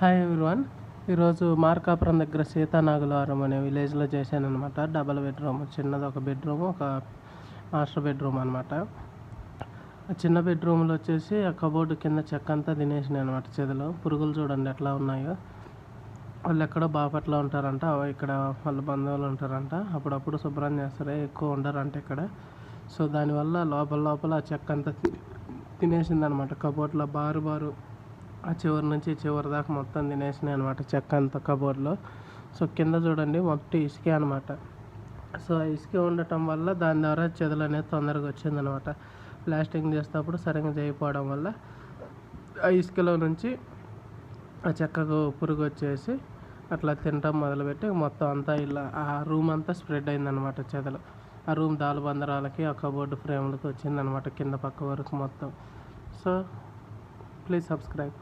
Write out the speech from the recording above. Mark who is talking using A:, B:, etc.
A: Hi everyone. ఈరోజు మార్కాపురం దగ్గర సీతానాగులవరం అనే విలేజ్లో చేశానమాట. డబల్ బెడ్రూమ్, చిన్నది ఒక బెడ్రూమ్, ఒక మాస్టర్ బెడ్రూమ్ అనమాట. ఆ చిన్న బెడ్రూమ్లో వచ్చేసి ఆ కబోర్డు కింద చెక్క అంతా తినేసినాయి అనమాట. చెదలు పురుగులు చూడండి ఎట్లా ఉన్నాయో. వాళ్ళు ఎక్కడో బాపట్ల ఉంటారంట, ఇక్కడ వాళ్ళ బంధువులు ఉంటారంట. అప్పుడప్పుడు శుభ్రం చేస్తారు, ఎక్కువ ఉండరంట ఇక్కడ. సో దానివల్ల లోపల ఆ చెక్క అంతా తినేసిందనమాట. కబోర్డ్లో బారు ఆ చివరి నుంచి చివరి దాకా మొత్తం తినేసినాయి అనమాట చెక్క అంతా కబోర్డ్లో. సో కింద చూడండి మొత్తం ఇసుకే అనమాట. సో ఆ ఇసుకే ఉండటం వల్ల దాని ద్వారా చెదలు అనేది తొందరగా వచ్చిందనమాట. ప్లాస్టింగ్ చేసేటప్పుడు సరిగ్గా చేయకపోవడం వల్ల ఆ ఇసుకలో నుంచి ఆ చెక్కకు పురుగు వచ్చేసి అట్లా తినటం మొదలుపెట్టి మొత్తం అంతా ఇలా ఆ రూమ్ అంతా స్ప్రెడ్ అయిందనమాట చెదలు. ఆ రూమ్ దాలబందరాలకి ఆ కబోర్డు ఫ్రేమ్లకి వచ్చిందనమాట కింద పక్క వరకు మొత్తం. So please subscribe.